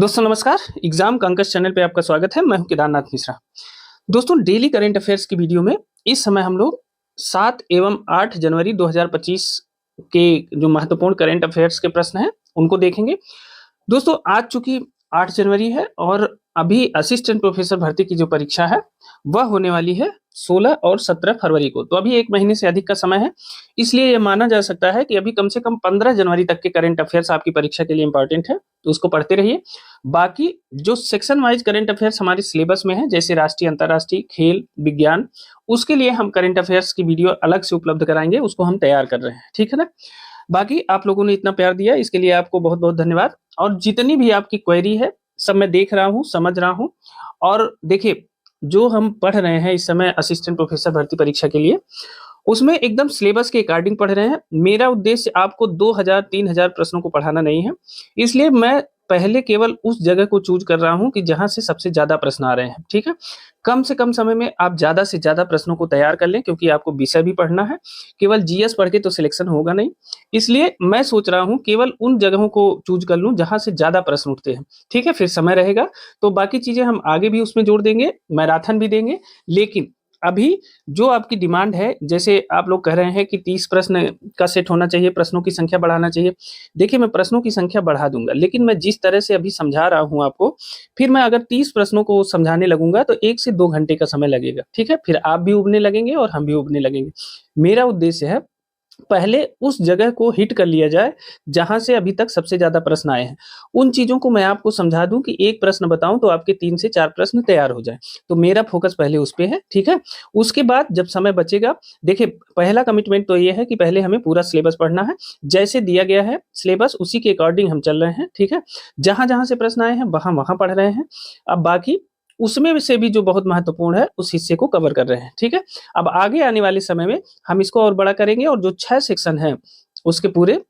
दोस्तों नमस्कार। Exam कंकस channel पे आपका स्वागत है। मैं हूं केदारनाथ मिश्रा। दोस्तों डेली करंट अफेयर्स की वीडियो में इस समय हम लोग 7 एवं 8 जनवरी 2025 के जो महत्वपूर्ण करंट अफेयर्स के प्रश्न हैं उनको देखेंगे। दोस्तों आज चूंकि 8 जनवरी है और अभी असिस्टेंट प्रोफेसर भर्ती की जो परीक्षा है वह होने वाली है 16 और 17 फरवरी को, तो अभी 1 महीने से अधिक का समय है। इसलिए यह माना जा सकता है कि अभी कम से कम 15 जनवरी तक के करंट अफेयर्स आपकी परीक्षा के लिए इंपॉर्टेंट है, तो उसको पढ़ते रहिए। बाकी जो सेक्शन वाइज करंट अफेयर्स हमारे सिलेबस में है, जैसे राष्ट्रीय, अंतर्राष्ट्रीय, खेल, विज्ञान, उसके लिए हम करंट अफेयर्स की वीडियो अलग से उपलब्ध कराएंगे, उसको हम तैयार कर रहे हैं, ठीक है ना। बाकी आप लोगों ने इतना प्यार दिया, इसके लिए आपको बहुत बहुत धन्यवाद। और जितनी भी आपकी क्वेरी है सब मैं देख रहा हूँ, समझ रहा हूँ। और देखिए जो हम पढ़ रहे हैं इस समय असिस्टेंट प्रोफेसर भर्ती परीक्षा के लिए, उसमें एकदम सिलेबस के अकॉर्डिंग पढ़ रहे हैं। मेरा उद्देश्य आपको 2000-3000 प्रश्नों को पढ़ाना नहीं है, इसलिए मैं पहले केवल उस जगह को चूज कर रहा हूं कि जहां से सबसे ज्यादा प्रश्न आ रहे हैं, ठीक है। कम से कम समय में आप ज्यादा से ज्यादा प्रश्नों को तैयार कर लें, क्योंकि आपको विषय भी पढ़ना है। केवल जीएस पढ़ के तो सिलेक्शन होगा नहीं, इसलिए मैं सोच रहा हूं केवल उन जगहों को चूज कर लूं जहां से ज्यादा प्रश्न उठते हैं, ठीक है। फिर समय रहेगा तो बाकी चीजें हम आगे भी उसमें जोड़ देंगे, मैराथन भी देंगे। लेकिन अभी जो आपकी डिमांड है, जैसे आप लोग कह रहे हैं कि 30 प्रश्न का सेट होना चाहिए, प्रश्नों की संख्या बढ़ाना चाहिए। देखिए मैं प्रश्नों की संख्या बढ़ा दूंगा, लेकिन मैं जिस तरह से अभी समझा रहा हूं आपको, फिर मैं अगर 30 प्रश्नों को समझाने लगूंगा तो 1 से 2 घंटे का समय लगेगा, ठीक है। फिर आप भी उबने लगेंगे और हम भी उबने लगेंगे। मेरा उद्देश्य है पहले उस जगह को हिट कर लिया जाए जहां से अभी तक सबसे ज्यादा प्रश्न आए हैं। उन चीजों को मैं आपको समझा दूं कि एक प्रश्न बताऊं तो आपके 3 से 4 प्रश्न तैयार हो जाए। तो मेरा फोकस पहले उस पे है, ठीक है। उसके बाद जब समय बचेगा, देखिए पहला कमिटमेंट तो ये है कि पहले हमें पूरा सिलेबस पढ़ना है। जैसे दिया गया है सिलेबस उसी के अकॉर्डिंग हम चल रहे हैं, ठीक है। जहां जहां से प्रश्न आए हैं वहां वहां पढ़ रहे हैं। अब बाकी उसमें से भी जो बहुत महत्वपूर्ण है उस हिस्से को कवर कर रहे हैं, ठीक है। अब आगे आने वाले समय में हम इसको और बड़ा करेंगे और जो 6 सेक्शन हैं उसके पूरे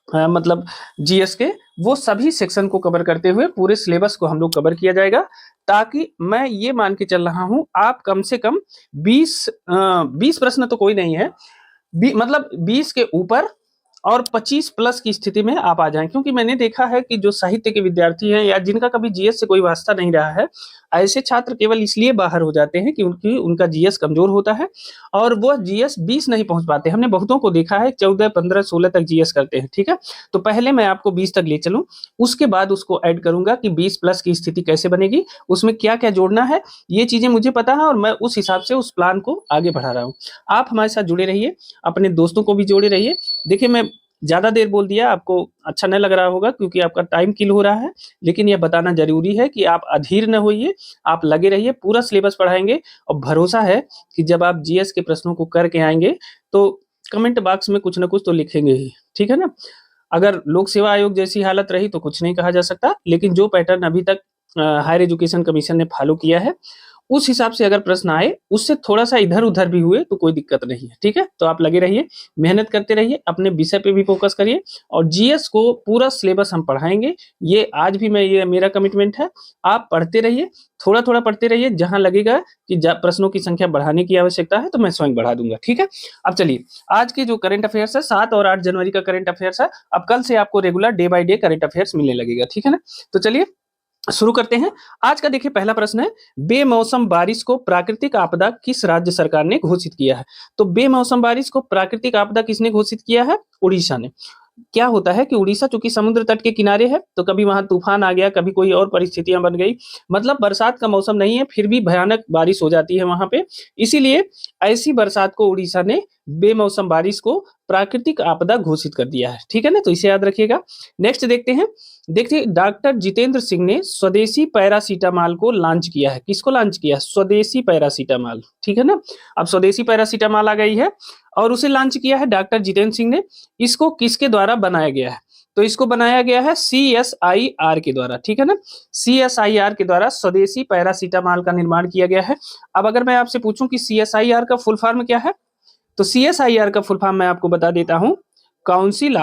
मतलब जीएस के, वो सभी सेक्शन को कवर करते हुए पूरे सिलेबस को हम लोग कवर किया जाएगा। ताकि मैं ये मान के चल रहा हूं आप कम से कम 20 प्रश्न तो कोई नहीं है, मतलब 20 के ऊपर और 25 प्लस की स्थिति में आप आ जाएं। क्योंकि मैंने देखा है कि जो साहित्य के विद्यार्थी हैं या जिनका कभी जीएस से कोई वास्ता नहीं रहा है, ऐसे छात्र केवल इसलिए बाहर हो जाते हैं कि उनका जीएस कमजोर होता है और वो जीएस 20 नहीं पहुंच पाते। हमने बहुतों को देखा है 14, 15, 16 तक जीएस करते हैं, ठीक है। तो पहले मैं आपको 20 तक ले चलूं, उसके बाद उसको ऐड करूंगा कि 20 प्लस की स्थिति कैसे बनेगी, उसमें क्या क्या जोड़ना है, ये चीजें मुझे पता है और मैं उस हिसाब से उस प्लान को आगे बढ़ा रहा हूँ। आप हमारे साथ जुड़े रहिए, अपने दोस्तों को भी जोड़े रहिए। देखिए मैं ज्यादा देर बोल दिया, आपको अच्छा नहीं लग रहा होगा क्योंकि आपका टाइम किल हो रहा है, लेकिन यह बताना जरूरी है कि आप अधीर न होइए, आप लगे रहिए। पूरा सिलेबस पढ़ाएंगे और भरोसा है कि जब आप जीएस के प्रश्नों को करके आएंगे तो कमेंट बॉक्स में कुछ ना कुछ तो लिखेंगे ही, ठीक है ना। अगर लोक सेवा आयोग जैसी हालत रही तो कुछ नहीं कहा जा सकता, लेकिन जो पैटर्न अभी तक हायर एजुकेशन कमीशन ने फॉलो किया है उस हिसाब से अगर प्रश्न आए, उससे थोड़ा सा इधर उधर भी हुए तो कोई दिक्कत नहीं है, ठीक है। तो आप लगे रहिए, मेहनत करते रहिए, अपने विषय पे भी फोकस करिए और जीएस को पूरा सिलेबस हम पढ़ाएंगे। ये आज भी ये मेरा कमिटमेंट है। आप पढ़ते रहिए, थोड़ा थोड़ा पढ़ते रहिए, जहां लगेगा कि प्रश्नों की संख्या बढ़ाने की आवश्यकता है तो मैं स्वयं बढ़ा दूंगा, ठीक है। अब चलिए आज के जो करंट अफेयर्स है 7 और 8 जनवरी का करंट अफेयर्स है। अब कल से आपको regular day by day current affairs मिलने लगेगा, ठीक है ना। तो चलिए शुरू करते हैं। आज का देखिए पहला प्रश्न है, बेमौसम बारिश को प्राकृतिक आपदा किस राज्य सरकार ने घोषित किया है। तो बेमौसम बारिश को प्राकृतिक आपदा किसने घोषित किया है? उड़ीसा ने। क्या होता है कि उड़ीसा चूंकि समुद्र तट के किनारे है तो कभी वहां तूफान आ गया, कभी कोई और परिस्थितियां बन गई, मतलब बरसात का मौसम नहीं है फिर भी भयानक बारिश हो जाती है वहां पे। इसीलिए ऐसी बरसात को उड़ीसा ने बेमौसम बारिश को प्राकृतिक आपदा घोषित कर दिया है, ठीक है ना। तो इसे याद रखिएगा। नेक्स्ट देखते हैं। देखिए डॉक्टर जितेंद्र सिंह ने स्वदेशी पैरासीटामॉल को लॉन्च किया है। किसको लॉन्च किया? स्वदेशी पैरासीटामॉल, ठीक है ना। अब स्वदेशी पैरासीटामॉल आ गई है और उसे लॉन्च किया है डॉक्टर जितेंद्र सिंह ने। इसको किसके द्वारा बनाया गया है? तो इसको बनाया गया है CSIR के द्वारा, ठीक है ना। CSIR के द्वारा स्वदेशी पैरासीटामॉल का निर्माण किया गया है। अब अगर मैं आपसे पूछूं कि CSIR का फुल फॉर्म क्या है, तो CSIR का फुल फॉर्म मैं आपको बता देता हूं, council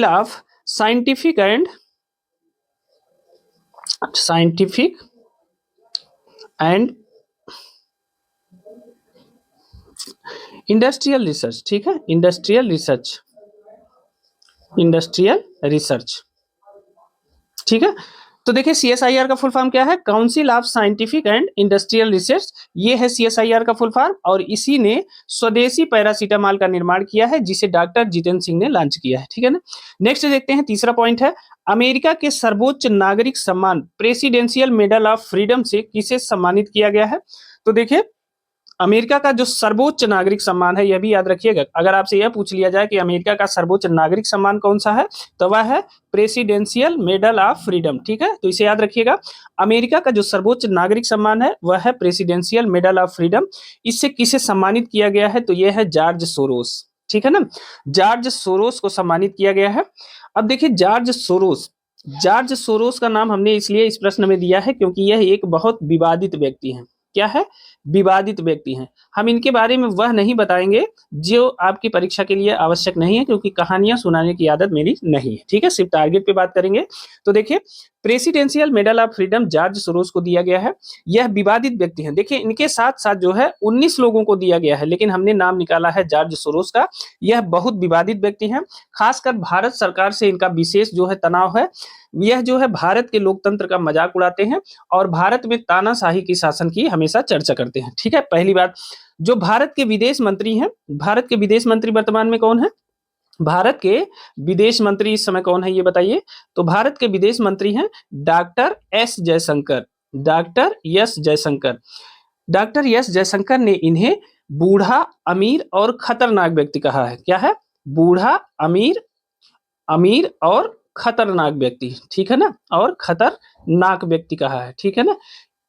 of scientific and industrial research, ठीक है। Industrial research. ठीक है। तो देखिए CSIR का फुल फॉर्म क्या है, council of scientific and industrial research, ये है CSIR का फुल फॉर्म। और इसी ने स्वदेशी पैरासीटामॉल का निर्माण किया है, जिसे डॉक्टर जितेंद्र सिंह ने लॉन्च किया है। ठीक है ना। नेक्स्ट देखते हैं, तीसरा पॉइंट है, अमेरिका के सर्वोच्च नागरिक सम्मान प्रेसिडेंशियल मेडल ऑफ फ्रीडम से किसे सम्मानित किया गया है। तो देखिए अमेरिका का जो सर्वोच्च नागरिक सम्मान है, यह भी याद रखिएगा। अगर आपसे यह पूछ लिया जाए कि अमेरिका का सर्वोच्च नागरिक सम्मान कौन सा है, तो वह है प्रेसिडेंशियल मेडल ऑफ फ्रीडम। ठीक है, तो इसे याद रखिएगा। अमेरिका का जो सर्वोच्च नागरिक सम्मान है वह है प्रेसिडेंशियल मेडल ऑफ फ्रीडम। इससे किसे सम्मानित किया गया है, तो यह है जॉर्ज सोरोस। ठीक है ना, जॉर्ज सोरोस को सम्मानित किया गया है। अब देखिए जॉर्ज सोरोस का नाम हमने इसलिए इस प्रश्न में दिया है क्योंकि यह एक बहुत विवादित व्यक्ति है। क्या है, विवादित व्यक्ति हैं। हम इनके बारे में वह नहीं बताएंगे जो आपकी परीक्षा के लिए आवश्यक नहीं है, क्योंकि कहानियां सुनाने की आदत मेरी नहीं है। ठीक है, सिर्फ टारगेट पे बात करेंगे। तो देखिए presidential medal of freedom George Soros को दिया गया है। यह विवादित व्यक्ति हैं। देखिए इनके साथ साथ जो है 19 लोगों को दिया गया है, लेकिन हमने नाम निकाला है जॉर्ज सोरोस का। यह बहुत विवादित व्यक्ति हैं। खासकर भारत सरकार से इनका विशेष जो है तनाव है। यह जो है भारत के लोकतंत्र का मजाक उड़ाते हैं और भारत में तानाशाही की शासन की हमेशा चर्चा करते हैं। ठीक है, पहली बात, जो भारत के विदेश मंत्री हैं, भारत के विदेश मंत्री वर्तमान में कौन है, भारत के विदेश मंत्री इस समय कौन है ये बताइए। तो भारत के विदेश मंत्री हैं doctor S Jaishankar. Doctor S Jaishankar ने इन्हें बूढ़ा, अमीर और खतरनाक व्यक्ति कहा है। क्या है, बूढ़ा, अमीर अमीर और खतरनाक व्यक्ति। ठीक है ना, और खतरनाक व्यक्ति कहा है। ठीक है ना,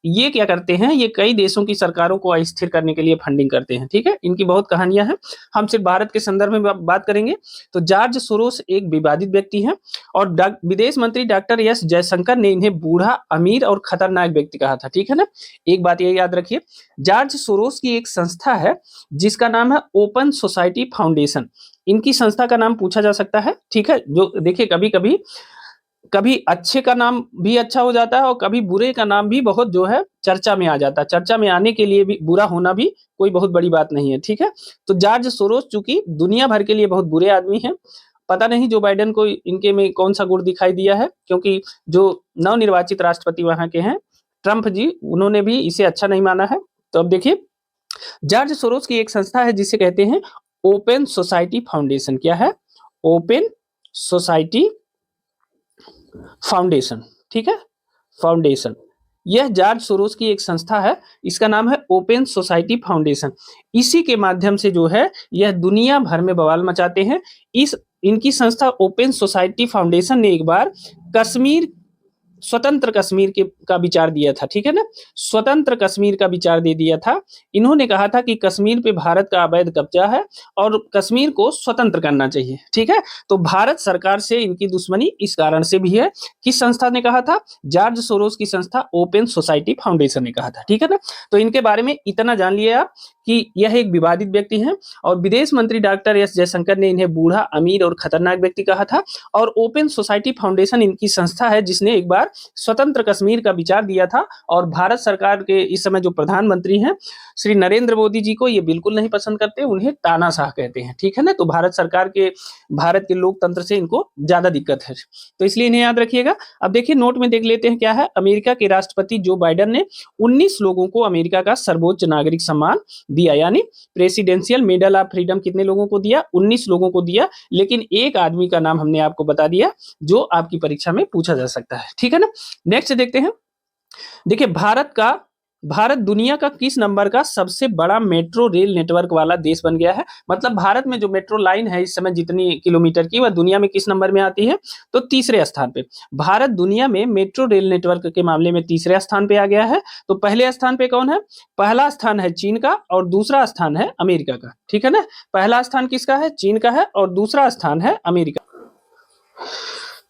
ये क्या करते हैं, ये कई देशों की सरकारों को अस्थिर करने के लिए फंडिंग करते हैं। ठीक है, इनकी बहुत कहानियां हैं। हम सिर्फ भारत के संदर्भ में बात करेंगे। तो जॉर्ज सोरोस एक विवादित व्यक्ति हैं और विदेश मंत्री डॉक्टर एस जयशंकर ने इन्हें बूढ़ा, अमीर और खतरनाक व्यक्ति कहा था। ठीक है ना, एक बात ये याद रखिए, जॉर्ज सोरोस की एक संस्था है जिसका नाम है ओपन सोसाइटी फाउंडेशन। इनकी संस्था का नाम पूछा जा सकता है। ठीक है, जो देखिए कभी कभी कभी अच्छे का नाम भी अच्छा हो जाता है और कभी बुरे का नाम भी बहुत जो है चर्चा में आ जाता है। चर्चा में आने के लिए भी बुरा होना भी कोई बहुत बड़ी बात नहीं है। ठीक है, तो जॉर्ज सोरोस चूंकि दुनिया भर के लिए बहुत बुरे आदमी हैं, पता नहीं जो बाइडेन को इनके में कौन सा गुण दिखाई दिया है, क्योंकि जो नवनिर्वाचित राष्ट्रपति वहां के हैं ट्रंप जी, उन्होंने भी इसे अच्छा नहीं माना है। तो अब देखिए जॉर्ज सोरोस की एक संस्था है जिसे कहते हैं ओपन सोसाइटी फाउंडेशन। क्या है, ओपन सोसाइटी फाउंडेशन। ठीक है, फाउंडेशन, यह जॉर्ज सोरोस की एक संस्था है, इसका नाम है ओपन सोसाइटी फाउंडेशन। इसी के माध्यम से जो है यह दुनिया भर में बवाल मचाते हैं। इस इनकी संस्था ओपन सोसाइटी फाउंडेशन ने एक बार कश्मीर, स्वतंत्र कश्मीर के का विचार दिया था। ठीक है ना, स्वतंत्र कश्मीर का विचार दे दिया था। इन्होंने कहा था कि कश्मीर पे भारत का अवैध कब्जा है और कश्मीर को स्वतंत्र करना चाहिए। ठीक है, तो भारत सरकार से इनकी दुश्मनी इस कारण से भी है। किस संस्था ने कहा था, जॉर्ज सोरोस की संस्था ओपन सोसाइटी फाउंडेशन ने कहा था। ठीक है ना, तो इनके बारे में इतना जान लिए आप कि यह एक विवादित व्यक्ति है और विदेश मंत्री डॉक्टर एस जयशंकर ने इन्हें बूढ़ा, अमीर और खतरनाक व्यक्ति कहा था। और ओपन सोसाइटी फाउंडेशन इनकी संस्था है जिसने एक बार स्वतंत्र कश्मीर का विचार दिया था और भारत सरकार के इस समय जो प्रधानमंत्री हैं श्री नरेंद्र मोदी जी को ये बिल्कुल नहीं पसंद करते, उन्हें तानाशाह कहते हैं। ठीक है ना, तो भारत सरकार के, भारत के लोकतंत्र से इनको ज्यादा दिक्कत है, तो इसलिए इन्हें याद रखिएगा। अब देखिए नोट में देख लेते हैं क्या है, अमेरिका के राष्ट्रपति जो बाइडेन ने 19 लोगों को अमेरिका का सर्वोच्च नागरिक सम्मान दिया, यानी प्रेसिडेंशियल मेडल ऑफ फ्रीडम कितने लोगों को दिया, 19 लोगों को दिया। लेकिन एक आदमी का नाम हमने आपको बता दिया जो आपकी परीक्षा में पूछा जा सकता है। ठीक है ना, नेक्स्ट देखते हैं। देखिए भारत दुनिया का किस नंबर का सबसे बड़ा मेट्रो रेल नेटवर्क वाला देश बन गया है। मतलब भारत में जो मेट्रो लाइन है इस समय जितनी किलोमीटर की, वह दुनिया में किस नंबर में आती है, तो तीसरे स्थान पे। भारत दुनिया में मेट्रो रेल नेटवर्क के मामले में तीसरे स्थान पे आ गया है। तो पहले स्थान पे कौन है, पहला स्थान है चीन का और दूसरा स्थान है अमेरिका का। ठीक है ना, पहला स्थान किसका है, चीन का है और दूसरा स्थान है अमेरिका।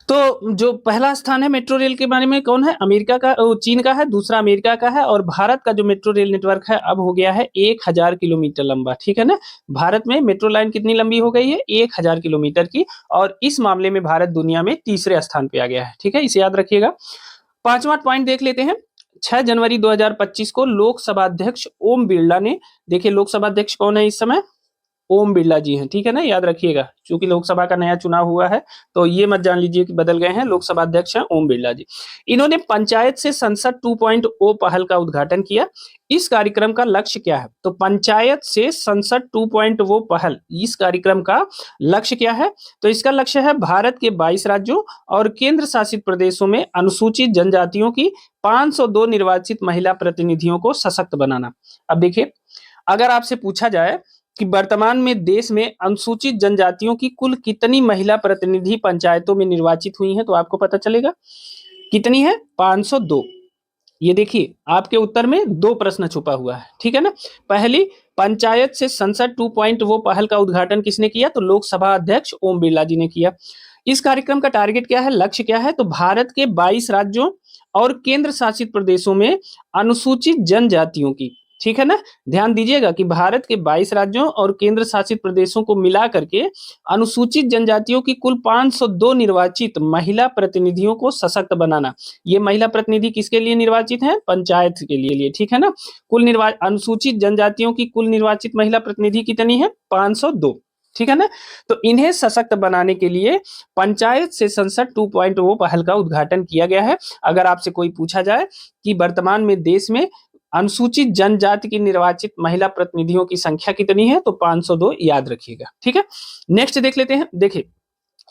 तो जो पहला स्थान है मेट्रो रेल के बारे में कौन है, अमेरिका का, चीन का है, दूसरा अमेरिका का है। और भारत का जो मेट्रो रेल नेटवर्क है अब हो गया है 1000 किलोमीटर लंबा। ठीक है ना, भारत में मेट्रो लाइन कितनी लंबी हो गई है, 1000 किलोमीटर की। और इस मामले में भारत दुनिया में तीसरे स्थान पे आ गया है। ठीक है, इसे याद रखिएगा। पांचवा पॉइंट देख लेते हैं। 6 जनवरी 2025 को लोकसभा अध्यक्ष ओम बिरला ने, देखिए लोकसभा अध्यक्ष कौन है इस समय, ओम बिरला जी हैं, ठीक है ना, याद रखिएगा, क्योंकि लोकसभा का नया चुनाव हुआ है तो ये मत जान लीजिए कि बदल गए हैं, लोकसभा अध्यक्ष हैं ओम बिरला जी। इन्होंने पंचायत से संसद 2.0 पहल का उद्घाटन किया। इस कार्यक्रम का लक्ष्य क्या है? तो पंचायत से संसद 2.0 पहल, इस कार्यक्रम का लक्ष्य क्या है? तो इसका लक्ष्य है भारत के 22 राज्यों और केंद्र शासित प्रदेशों में अनुसूचित जनजातियों की 502 निर्वाचित महिला प्रतिनिधियों को सशक्त बनाना। अब देखिए, अगर आपसे पूछा जाए कि वर्तमान में देश में अनुसूचित जनजातियों की कुल कितनी महिला प्रतिनिधि पंचायतों में निर्वाचित हुई हैं, तो आपको पता चलेगा कितनी है, 502। ये देखिए आपके उत्तर में दो प्रश्न छुपा हुआ है, ठीक है ना। पहली, पंचायत से संसद 2.0 पहल का उद्घाटन किसने किया? तो लोकसभा अध्यक्ष ओम बिरला जी ने किया। इस कार्यक्रम का टारगेट क्या है, लक्ष्य क्या है? तो भारत के 22 राज्यों और केंद्र शासित प्रदेशों में अनुसूचित जनजातियों की, ठीक है ना, ध्यान दीजिएगा कि भारत के 22 राज्यों और केंद्र शासित प्रदेशों को मिला करके अनुसूचित जनजातियों की कुल 502 निर्वाचित महिला प्रतिनिधियों को सशक्त बनाना। ये महिला प्रतिनिधि किसके लिए निर्वाचित हैं? पंचायत के लिए, ठीक है ना। कुल अनुसूचित जनजातियों की कुल निर्वाचित महिला प्रतिनिधि कितनी है? 502, ठीक है ना। तो इन्हें सशक्त बनाने के लिए पंचायत से संसद 2.0 पहल का उद्घाटन किया गया है। अगर आपसे कोई पूछा जाए कि वर्तमान में देश में अनुसूचित जनजाति की निर्वाचित महिला प्रतिनिधियों की संख्या कितनी है, तो 502 याद रखिएगा, ठीक है। नेक्स्ट देख लेते हैं। देखिए,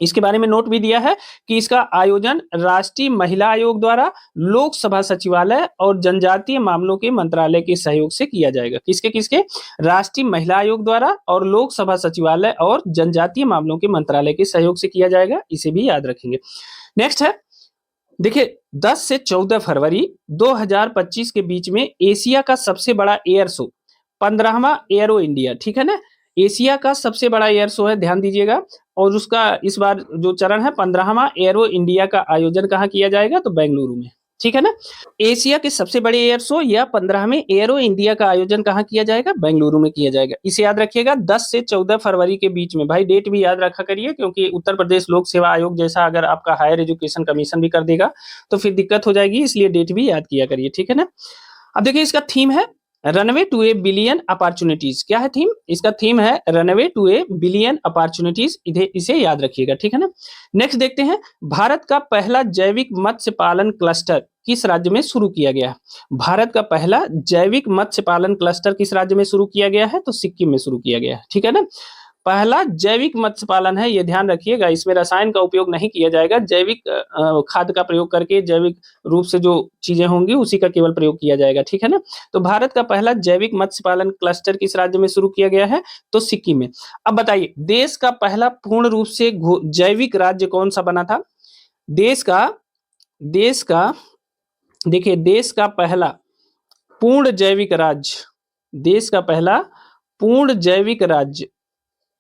इसके बारे में नोट भी दिया है कि इसका आयोजन राष्ट्रीय महिला आयोग द्वारा लोकसभा सचिवालय और जनजातीय मामलों के मंत्रालय के सहयोग से किया जाएगा। किसके किसके? राष्ट्रीय महिला आयोग द्वारा और लोकसभा सचिवालय और जनजातीय मामलों के मंत्रालय के सहयोग से किया जाएगा, इसे भी याद रखेंगे। नेक्स्ट है, देखिए 10 से 14 फरवरी 2025 के बीच में एशिया का सबसे बड़ा एयर शो, 15वां एयरो इंडिया, ठीक है ना, एशिया का सबसे बड़ा एयर शो है, ध्यान दीजिएगा। और उसका इस बार जो चरण है 15वां एयरो इंडिया का आयोजन कहाँ किया जाएगा? तो बेंगलुरु में, ठीक है ना। एशिया के सबसे बड़े एयर शो या 15वें एयरो इंडिया का आयोजन कहाँ किया जाएगा? बेंगलुरु में किया जाएगा। इसे याद रखिएगा, 10 से 14 फरवरी के बीच में। भाई डेट भी याद रखा करिए, क्योंकि उत्तर प्रदेश लोक सेवा आयोग जैसा अगर आपका हायर एजुकेशन कमीशन भी कर देगा तो फिर दिक्कत हो जाएगी, इसलिए डेट भी याद किया करिए, ठीक है ना। अब देखिए, इसका थीम है runway to a billion opportunities. क्या है थीम? इसका थीम है runway to a billion opportunities, इसे याद रखिएगा, ठीक है ना। नेक्स्ट देखते हैं, भारत का पहला जैविक मत्स्य पालन क्लस्टर किस राज्य में शुरू किया गया? भारत का पहला जैविक मत्स्य पालन क्लस्टर किस राज्य में शुरू किया गया है? तो सिक्किम में शुरू किया गया है, ठीक है ना। पहला जैविक मत्स्य पालन है, ये ध्यान रखिएगा, इसमें रसायन का उपयोग नहीं किया जाएगा, जैविक खाद का प्रयोग करके जैविक रूप से जो चीजें होंगी उसी का केवल प्रयोग किया जाएगा, ठीक है ना। तो भारत का पहला जैविक मत्स्य पालन क्लस्टर किस राज्य में शुरू किया गया है? तो सिक्किम में। अब बताइए, देश का पहला पूर्ण रूप से जैविक राज्य कौन सा बना था? देश का देखिए, देश का पहला पूर्ण जैविक राज्य, देश का पहला पूर्ण जैविक राज्य,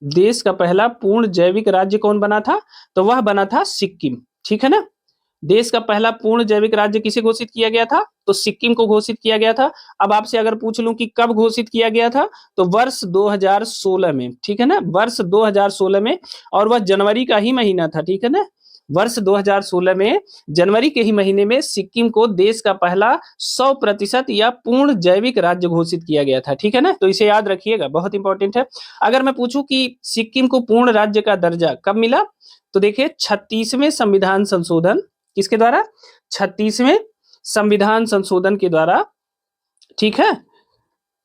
देश का पहला पूर्ण जैविक राज्य कौन बना था? तो वह बना था सिक्किम, ठीक है ना। देश का पहला पूर्ण जैविक राज्य किसे घोषित किया गया था? तो सिक्किम को घोषित किया गया था। अब आपसे अगर पूछ लूं कि कब घोषित किया गया था, तो वर्ष 2016 में, ठीक है ना, वर्ष 2016 में, और वह जनवरी का ही महीना था, ठीक है ना। वर्ष 2016 में जनवरी के ही महीने में सिक्किम को देश का पहला 100% या पूर्ण जैविक राज्य घोषित किया गया था, ठीक है ना। तो इसे याद रखिएगा, बहुत इंपॉर्टेंट है। अगर मैं पूछूं कि सिक्किम को पूर्ण राज्य का दर्जा कब मिला, तो देखिए 36वें संविधान संशोधन किसके द्वारा? 36वें संविधान संशोधन के द्वारा, ठीक है,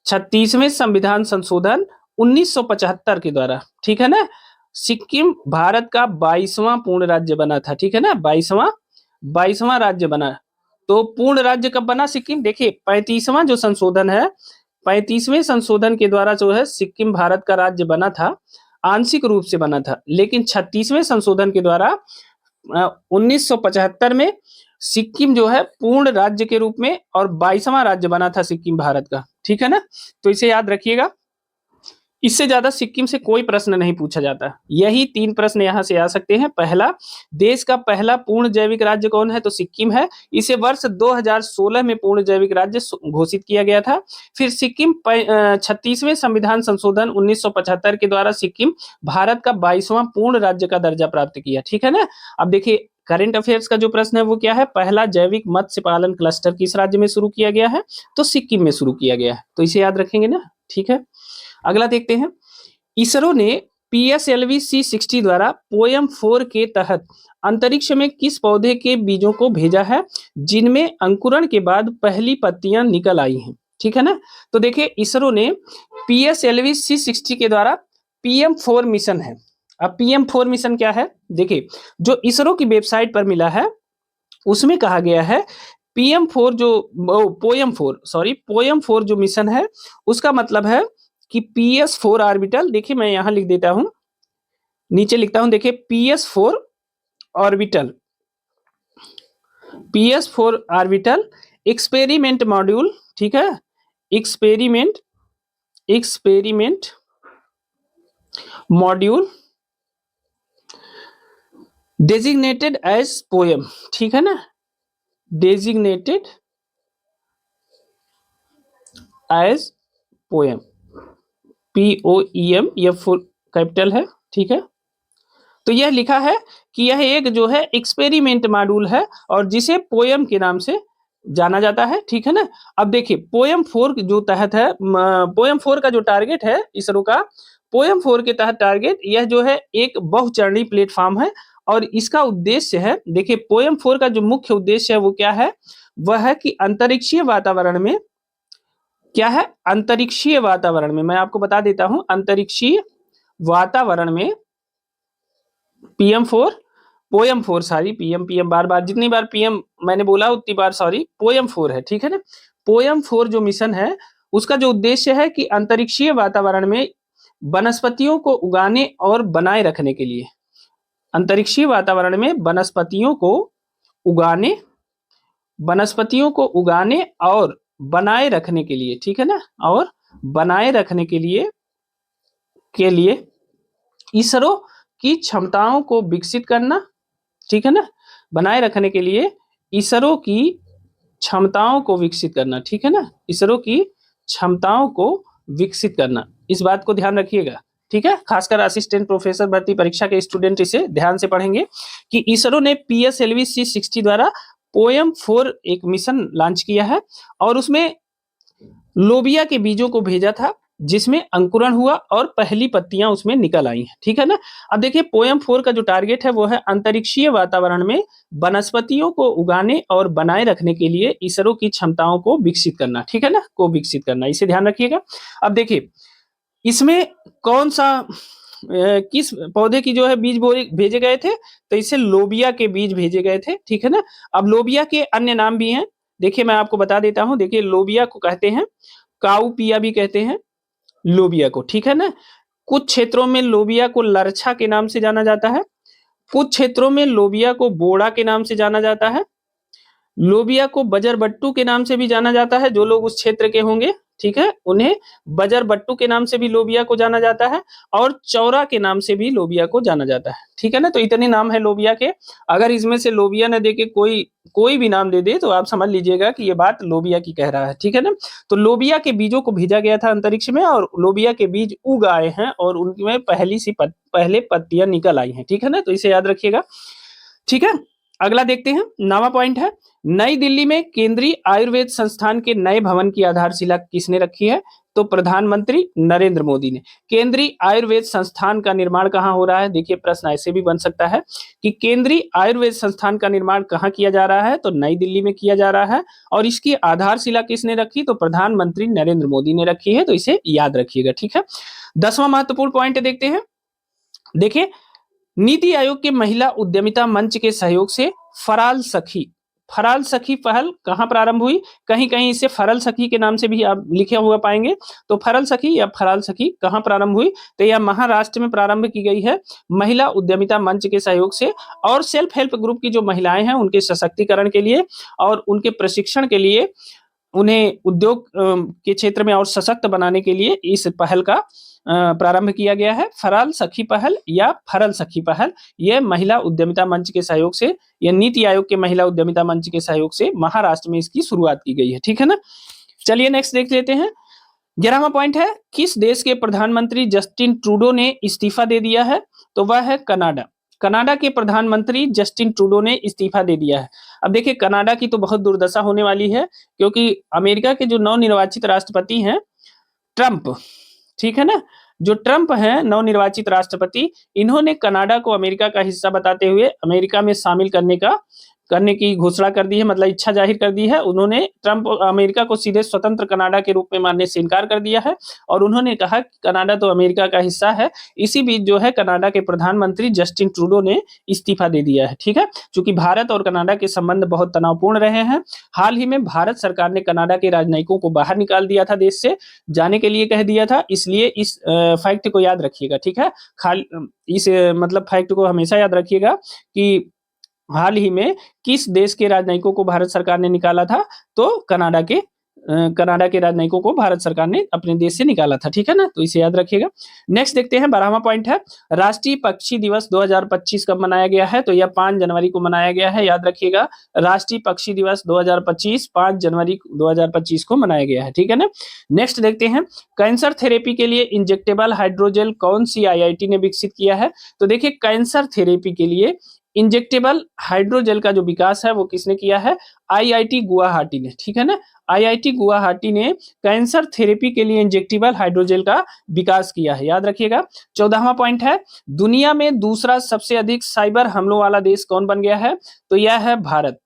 36वें संविधान संशोधन 1975 के द्वारा, ठीक है ना। सिक्किम भारत का 22वां पूर्ण राज्य बना था, ठीक है ना, 22वां राज्य बना। तो पूर्ण राज्य कब बना सिक्किम? देखिए 35वां जो संशोधन है, 35वें संशोधन के द्वारा जो है सिक्किम भारत का राज्य बना था, आंशिक रूप से बना था, लेकिन 36वें संशोधन के द्वारा 1975 में सिक्किम जो है पूर्ण राज्य के रूप में और 22वां राज्य बना था सिक्किम भारत का, ठीक है ना। तो इसे याद रखिएगा, इससे ज्यादा सिक्किम से कोई प्रश्न नहीं पूछा जाता। यही 3 प्रश्न यहां से आ सकते हैं। पहला, देश का पहला पूर्ण जैविक राज्य कौन है? तो सिक्किम है, इसे वर्ष 2016 में पूर्ण जैविक राज्य घोषित किया गया था। फिर सिक्किम 36वें संविधान संशोधन 1975 के द्वारा सिक्किम भारत का 22वां पूर्ण राज्य का दर्जा प्राप्त किया, ठीक है ना। अब देखिए, करंट अफेयर्स का जो प्रश्न है वो क्या है? पहला जैविक मत्स्य पालन क्लस्टर किस राज्य में शुरू किया गया है? तो सिक्किम में शुरू किया गया है, तो इसे याद रखेंगे ना, ठीक है। अगला देखते हैं, इसरो ने PSLV C60 द्वारा पोयम 4 के तहत अंतरिक्ष में किस पौधे के बीजों को भेजा है जिनमें अंकुरण के बाद पहली पत्तियां निकल आई हैं? ठीक है ना। तो देखिए इसरो ने PSLV C60 के द्वारा PM4 मिशन है। अब PM4 मिशन क्या है? देखिए जो इसरो की वेबसाइट पर मिला है उसमें कहा गया है PM4 जो पोयम 4 जो मिशन है उसका मतलब है कि PS4 ऑर्बिटल, देखिए मैं यहां लिख देता हूं, नीचे लिखता हूं, देखिए orbital PS4 orbital experiment module, ठीक है, experiment module designated as poem, ठीक है ना, डेजिग्नेटेड एज पोयम, POEM, यह फुल कैपिटल है, ठीक है। तो यह लिखा है कि यह एक जो है एक्सपेरिमेंट मॉड्यूल है और जिसे पोयम के नाम से जाना जाता है, ठीक है ना। अब देखिए पोयम 4 जो तहत है, पोयम 4 का जो टारगेट है इसरो का, पोयम 4 के तहत टारगेट यह जो है एक बहुचरणीय प्लेटफॉर्म है और इसका उद्देश्य है, देखिए पोयम 4 का जो मुख्य उद्देश्य है वो क्या है, वह है कि अंतरिक्षीय वातावरण में, क्या है, अंतरिक्षीय वातावरण में, मैं आपको बता देता हूं, अंतरिक्षीय वातावरण में PM4 पोयम 4, सॉरी PM बार बार जितनी बार PM मैंने बोला उतनी बार सॉरी, पोयम 4 है, ठीक है ना। पोयम 4 जो मिशन है उसका जो उद्देश्य है कि अंतरिक्षीय वातावरण में वनस्पतियों को उगाने और बनाए रखने के लिए, अंतरिक्षीय वातावरण में वनस्पतियों को उगाने और बनाए रखने के लिए, ठीक है ना, और बनाए रखने के लिए इसरो की क्षमताओं को विकसित करना, ठीक है ना, बनाए रखने के लिए इसरो की क्षमताओं को विकसित करना, ठीक है ना, इसरो की क्षमताओं को विकसित करना, इस बात को ध्यान रखिएगा, ठीक है। खासकर असिस्टेंट प्रोफेसर भर्ती परीक्षा के स्टूडेंट इसे ध्यान से पढ़ेंगे कि इसरो ने PSLV C60 द्वारा पोयम 4 एक मिशन लॉन्च किया है और उसमें लोबिया के बीजों को भेजा था जिसमें अंकुरण हुआ और पहली पत्तियां उसमें निकल आई हैं, ठीक है ना। अब देखिए पोयम 4 का जो टारगेट है वो है अंतरिक्षीय वातावरण में वनस्पतियों को उगाने और बनाए रखने के लिए इसरो की क्षमताओं को विकसित करना, ठीक है ना, को विकसित करना, इसे ध्यान रखिएगा। अब देखिए इसमें कौन सा किस पौधे की जो है बीज भेजे गए थे, तो इसे लोबिया के बीज भेजे गए थे, ठीक है ना। अब लोबिया के अन्य नाम भी हैं, देखिए मैं आपको बता देता हूं, देखिए लोबिया को कहते हैं काउपिया भी कहते हैं लोबिया को, ठीक है ना। कुछ क्षेत्रों में लोबिया को लरछा के नाम से जाना जाता है, कुछ क्षेत्रों में लोबिया को बोड़ा के नाम से जाना जाता है, लोबिया को बजरबट्टू के नाम से भी जाना जाता है, जो लोग उस क्षेत्र के होंगे, ठीक है, उन्हें बजरबट्टू के नाम से भी लोबिया को जाना जाता है और चौरा के नाम से भी लोबिया को जाना जाता है, ठीक है ना। तो इतने नाम है लोबिया के, अगर इसमें से लोबिया न दे के कोई भी नाम दे दे तो आप समझ लीजिएगा कि ये बात लोबिया की कह रहा है, ठीक है ना। तो लोबिया के बीजों को भेजा गया था अंतरिक्ष में और लोबिया के बीज उग आए हैं और उनमें पहले पत्तियां निकल आई हैं, ठीक है ना, तो इसे याद रखिएगा, ठीक है। अगला देखते हैं, नवा पॉइंट है, नई दिल्ली में केंद्रीय आयुर्वेद संस्थान के नए भवन की आधारशिला किसने रखी है, तो प्रधानमंत्री नरेंद्र मोदी ने। केंद्रीय आयुर्वेद संस्थान का निर्माण कहाँ हो रहा है, देखिए प्रश्न ऐसे भी बन सकता है कि केंद्रीय आयुर्वेद संस्थान का निर्माण कहाँ किया जा रहा है, तो नई दिल्ली में किया जा रहा है और इसकी आधारशिला किसने रखी, तो प्रधानमंत्री नरेंद्र मोदी ने रखी है, तो इसे याद रखिएगा, ठीक है। 10वां महत्वपूर्ण पॉइंट देखते हैं, देखिए नीति आयोग के महिला उद्यमिता मंच के सहयोग से फराल सखी पहल कहां प्रारंभ हुई, कहीं कहीं इसे फरल सखी के नाम से भी आप लिखे हुआ पाएंगे, तो फरल सखी या फराल सखी कहां प्रारंभ हुई, तो यह महाराष्ट्र में प्रारंभ की गई है महिला उद्यमिता मंच के सहयोग से और सेल्फ हेल्प ग्रुप की जो महिलाएं हैं उनके सशक्तिकरण के लिए और उनके प्रशिक्षण के लिए, उन्हें उद्योग के क्षेत्र में और सशक्त बनाने के लिए इस पहल का प्रारंभ किया गया है, फराल सखी पहल या फरल सखी पहल। यह महिला उद्यमिता मंच के सहयोग से, यह नीति आयोग के महिला उद्यमिता मंच के सहयोग से महाराष्ट्र में इसकी शुरुआत की गई है, ठीक है ना। चलिए नेक्स्ट देख लेते हैं, 11वां पॉइंट है, किस देश के प्रधानमंत्री जस्टिन ट्रूडो ने इस्तीफा दे दिया है, तो वह है कनाडा। कनाडा के प्रधानमंत्री जस्टिन ट्रूडो ने इस्तीफा दे दिया है। अब देखिए कनाडा की तो बहुत दुर्दशा होने वाली है क्योंकि अमेरिका के जो नवनिर्वाचित राष्ट्रपति हैं ट्रंप, ठीक है ना, जो ट्रंप हैं नवनिर्वाचित राष्ट्रपति, इन्होंने कनाडा को अमेरिका का हिस्सा बताते हुए अमेरिका में शामिल करने की घोषणा कर दी है, मतलब इच्छा जाहिर कर दी है। उन्होंने ट्रंप अमेरिका को सीधे स्वतंत्र कनाडा के रूप में मानने से इनकार कर दिया है और उन्होंने कहा कि कनाडा तो अमेरिका का हिस्सा है। इसी बीच जो है कनाडा के प्रधानमंत्री जस्टिन ट्रूडो ने इस्तीफा दे दिया है। ठीक है, चूंकि भारत और कनाडा के संबंध बहुत तनावपूर्ण रहे हैं। हाल ही में भारत सरकार ने कनाडा के राजनयिकों को बाहर निकाल दिया था, देश से जाने के लिए कह दिया था। इसलिए इस फैक्ट को याद रखिएगा। ठीक है, इस मतलब फैक्ट को हमेशा याद रखिएगा कि हाल ही में किस देश के राजनयिकों को भारत सरकार ने निकाला था, तो कनाडा के राजनयिकों को भारत सरकार ने अपने देश से निकाला था। ठीक है ना, तो इसे याद रखिएगा। नेक्स्ट देखते हैं, 12वां पॉइंट है राष्ट्रीय पक्षी दिवस 2025 कब मनाया गया है, तो यह 5 जनवरी को मनाया गया है। याद रखिएगा, राष्ट्रीय पक्षी दिवस 2025 5 जनवरी 2025 को मनाया गया है। ठीक है ना। नेक्स्ट देखते हैं, कैंसर थेरेपी के लिए इंजेक्टेबल हाइड्रोजेल कौन सी आईआईटी ने विकसित किया है, तो देखिए कैंसर थेरेपी के लिए इंजेक्टेबल हाइड्रोजेल का जो विकास है वो किसने किया है, आईआईटी गुवाहाटी ने। ठीक है ना, आईआईटी गुवाहाटी ने कैंसर थेरेपी के लिए इंजेक्टेबल हाइड्रोजेल का विकास किया है। याद रखिएगा। 14वां पॉइंट है, दुनिया में दूसरा सबसे अधिक साइबर हमलों वाला देश कौन बन गया है, तो यह है भारत।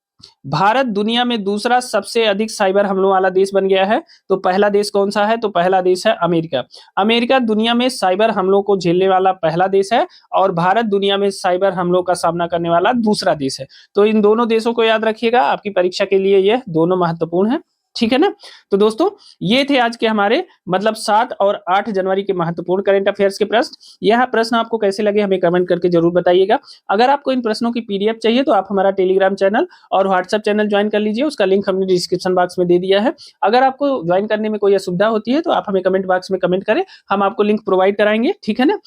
भारत दुनिया में दूसरा सबसे अधिक साइबर हमलों वाला देश बन गया है। तो पहला देश कौन सा है, तो पहला देश है अमेरिका। अमेरिका दुनिया में साइबर हमलों को झेलने वाला पहला देश है और भारत दुनिया में साइबर हमलों का सामना करने वाला दूसरा देश है। तो इन दोनों देशों को याद रखिएगा, आपकी परीक्षा के लिए ये दोनों महत्वपूर्ण है। ठीक है ना। तो दोस्तों ये थे आज के हमारे मतलब 7 और 8 जनवरी के महत्वपूर्ण करंट अफेयर्स के प्रश्न। यह प्रश्न आपको कैसे लगे हमें कमेंट करके जरूर बताइएगा। अगर आपको इन प्रश्नों की पीडीएफ चाहिए तो आप हमारा टेलीग्राम चैनल और व्हाट्सएप चैनल ज्वाइन कर लीजिए, उसका लिंक हमने डिस्क्रिप्शन बॉक्स में दे दिया है। अगर आपको ज्वाइन करने में कोई असुविधा होती है तो आप हमें कमेंट बॉक्स में कमेंट करें, हम आपको लिंक प्रोवाइड कराएंगे। ठीक है ना।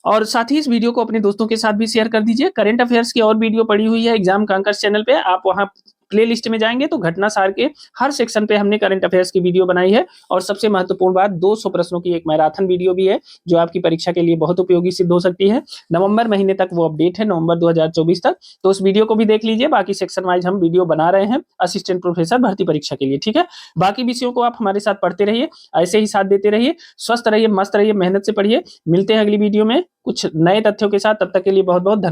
और साथ ही इस वीडियो को अपने दोस्तों के साथ भी शेयर कर दीजिए। करंट अफेयर्स की और वीडियो पड़ी हुई है एग्जाम कांकर्स चैनल पे, आप वहां प्ले लिस्ट में जाएंगे तो घटना सार के हर सेक्शन पे हमने करंट अफेयर्स की वीडियो बनाई है। और सबसे महत्वपूर्ण बात, 200 प्रश्नों की एक मैराथन वीडियो भी है जो आपकी परीक्षा के लिए बहुत उपयोगी सिद्ध हो सकती है। नवंबर महीने तक वो अपडेट है, नवंबर 2024 तक, तो उस वीडियो को भी देख लीजिए। बाकी सेक्शन वाइज हम वीडियो बना रहे हैं असिस्टेंट प्रोफेसर भर्ती परीक्षा के लिए। ठीक है, बाकी विषयों को आप हमारे साथ पढ़ते रहिए, ऐसे ही साथ देते रहिए, स्वस्थ रहिए, मस्त रहिए, मेहनत से पढ़िए। मिलते हैं अगली वीडियो में कुछ नए तथ्यों के साथ, तब तक के लिए बहुत बहुत धन्यवाद।